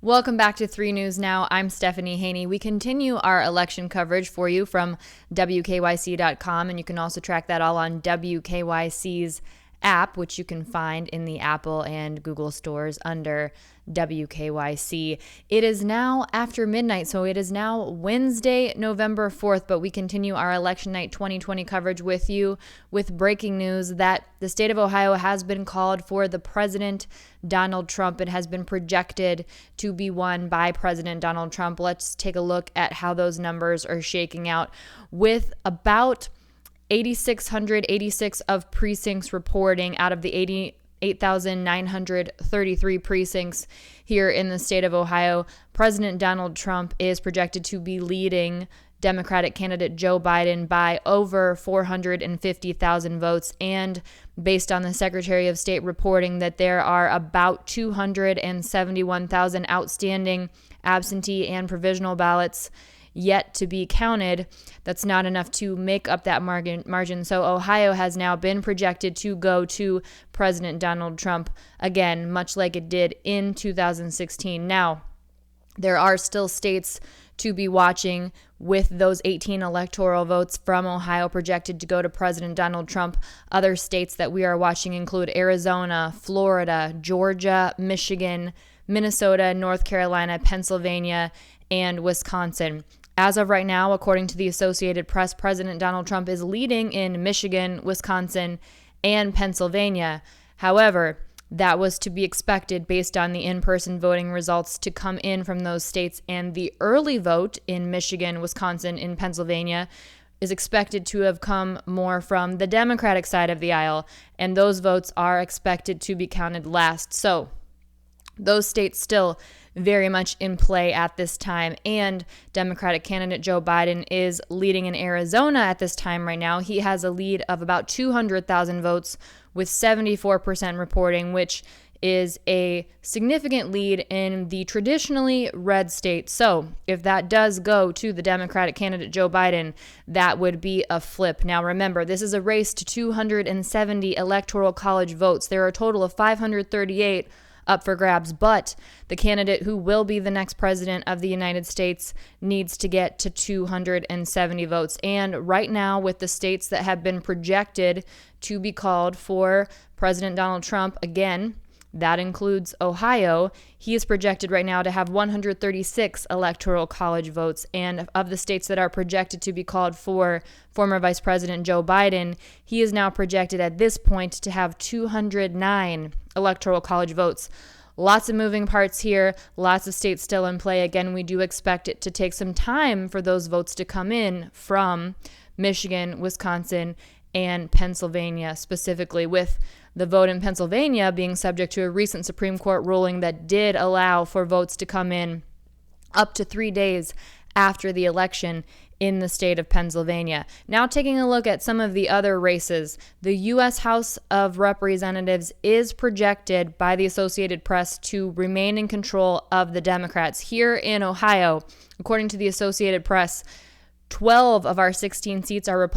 Welcome back to 3 News Now. I'm Stephanie Haney. We continue our election coverage for you from WKYC.com, and you can also track that all on WKYC's app, which you can find in the Apple and Google stores under WKYC. It is now after midnight, so it is now Wednesday, November 4th, but we continue our election night 2020 coverage with you with breaking news that the state of Ohio has been called for the President Donald Trump. It has been projected to be won by President Donald Trump. Let's take a look at how those numbers are shaking out with about 8,686 of precincts reporting out of the 8,933 precincts here in the state of Ohio. President Donald Trump is projected to be leading Democratic candidate Joe Biden by over 450,000 votes. And based on the Secretary of State reporting that there are about 271,000 outstanding absentee and provisional ballots yet to be counted, that's not enough to make up that margin. So Ohio has now been projected to go to President Donald Trump again, much like it did in 2016. Now, there are still states to be watching with those 18 electoral votes from Ohio projected to go to President Donald Trump. Other states that we are watching include Arizona, Florida, Georgia, Michigan, Minnesota, North Carolina, Pennsylvania, and Wisconsin. As of right now, according to the Associated Press, President Donald Trump is leading in Michigan, Wisconsin, and Pennsylvania. However, that was to be expected based on the in-person voting results to come in from those states, and the early vote in Michigan, Wisconsin, and Pennsylvania is expected to have come more from the Democratic side of the aisle, and those votes are expected to be counted last. So those states still very much in play at this time, and Democratic candidate Joe Biden is leading in Arizona at this time right now. He has a lead of about 200,000 votes with 74% reporting, which is a significant lead in the traditionally red state. So if that does go to the Democratic candidate Joe Biden, that would be a flip. Now remember, this is a race to 270 electoral college votes. There are a total of 538 up for grabs, but the candidate who will be the next president of the United States needs to get to 270 votes. And right now, with the states that have been projected to be called for President Donald Trump, again, that includes Ohio. He is projected right now to have 136 electoral college votes. And of the states that are projected to be called for former Vice President Joe Biden, he is now projected at this point to have 209 electoral college votes. Lots of moving parts here, lots of states still in play. Again, we do expect it to take some time for those votes to come in from Michigan, Wisconsin, and Pennsylvania specifically, with the vote in Pennsylvania being subject to a recent Supreme Court ruling that did allow for votes to come in up to 3 days after the election in the state of Pennsylvania. Now taking a look at some of the other races, the U.S. House of Representatives is projected by the Associated Press to remain in control of the Democrats. Here in Ohio, according to the Associated Press, 12 of our 16 seats are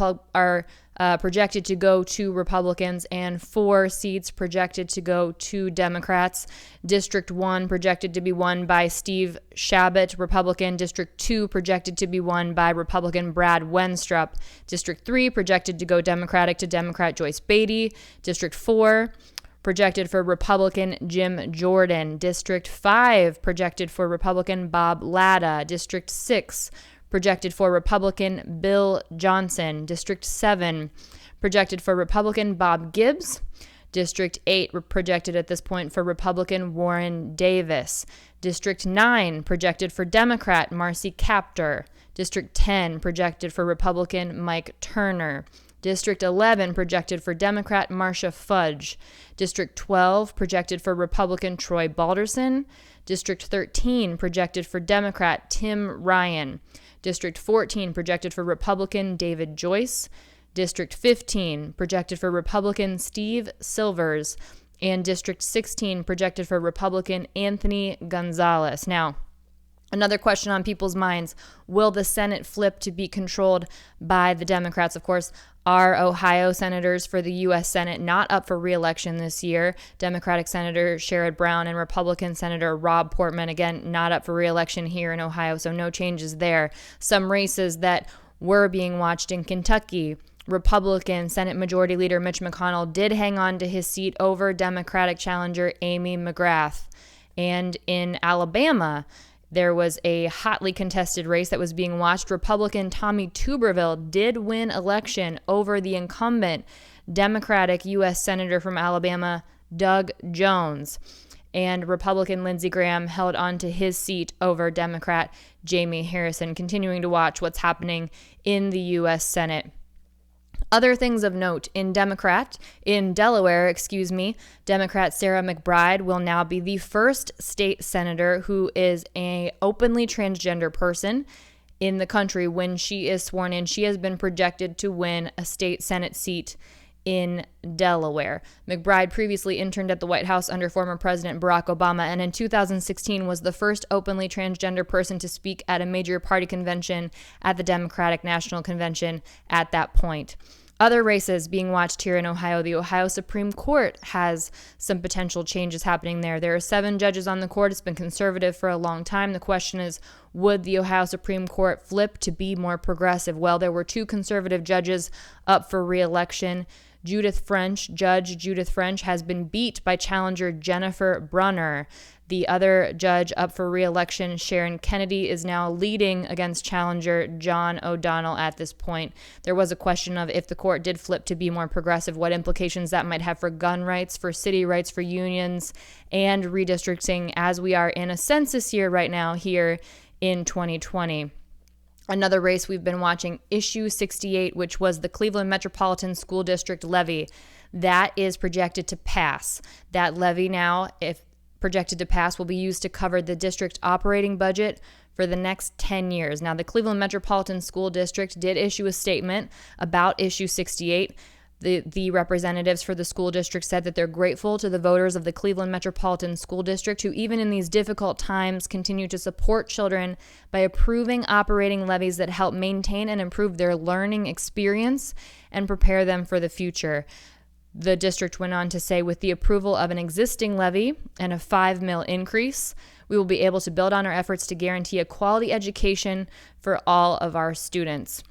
projected to go to Republicans, and 4 seats projected to go to Democrats. District 1 projected to be won by Steve Chabot, Republican. District 2 projected to be won by Republican Brad Wenstrup. District 3 projected to go Democratic to Democrat Joyce Beatty. District 4 projected for Republican Jim Jordan. District 5 projected for Republican Bob Latta. District 6 projected for Republican Bill Johnson. District 7 projected for Republican Bob Gibbs. District 8 projected at this point for Republican Warren Davis. District 9 projected for Democrat Marcy Kaptur. District 10 projected for Republican Mike Turner. District 11 projected for Democrat Marcia Fudge. District 12 projected for Republican Troy Balderson. District 13 projected for Democrat Tim Ryan. District 14 projected for Republican David Joyce. District 15 projected for Republican Steve Silvers. And District 16 projected for Republican Anthony Gonzalez. Now, Another question on people's minds, will the Senate flip to be controlled by the Democrats? Of course, our Ohio senators for the U.S. Senate not up for re-election this year. Democratic Senator Sherrod Brown and Republican Senator Rob Portman, again, not up for re-election here in Ohio, so no changes there. Some races that were being watched in Kentucky, Republican Senate Majority Leader Mitch McConnell did hang on to his seat over Democratic challenger Amy McGrath. And in Alabama, there was a hotly contested race that was being watched. Republican Tommy Tuberville did win election over the incumbent Democratic U.S. Senator from Alabama, Doug Jones. And Republican Lindsey Graham held on to his seat over Democrat Jamie Harrison, continuing to watch what's happening in the U.S. Senate. Other things of note, in Delaware, Democrat Sarah McBride will now be the first state senator who is an openly transgender person in the country when she is sworn in. She has been projected to win a state Senate seat in Delaware. McBride previously interned at the White House under former President Barack Obama, and in 2016 was the first openly transgender person to speak at a major party convention at the Democratic National Convention at that point. Other races being watched here in Ohio. The Ohio Supreme Court has some potential changes happening there. There are 7 judges on the court. It's been conservative for a long time. The question is, would the Ohio Supreme Court flip to be more progressive? Well, there were 2 conservative judges up for re-election. Judge Judith French has been beat by challenger Jennifer Brunner. The other judge up for re-election, Sharon Kennedy, is now leading against challenger John O'Donnell at this point. There was a question of if the court did flip to be more progressive, what implications that might have for gun rights, for city rights, for unions, and redistricting, as we are in a census year right now here in 2020. Another race we've been watching, Issue 68, which was the Cleveland Metropolitan School District levy. That is projected to pass. That levy now, if projected to pass, will be used to cover the district operating budget for the next 10 years. Now, the Cleveland Metropolitan School District did issue a statement about Issue 68. The representatives for the school district said that they're grateful to the voters of the Cleveland Metropolitan School District who, even in these difficult times, continue to support children by approving operating levies that help maintain and improve their learning experience and prepare them for the future. The district went on to say, with the approval of an existing levy and a $5 million increase, we will be able to build on our efforts to guarantee a quality education for all of our students.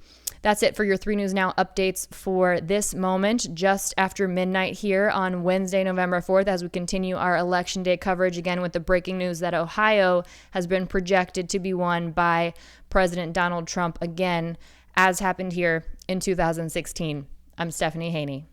That's it for your 3 News Now updates for this moment, just after midnight here on Wednesday, November 4th, as we continue our Election Day coverage, again with the breaking news that Ohio has been projected to be won by President Donald Trump again, as happened here in 2016. I'm Stephanie Haney.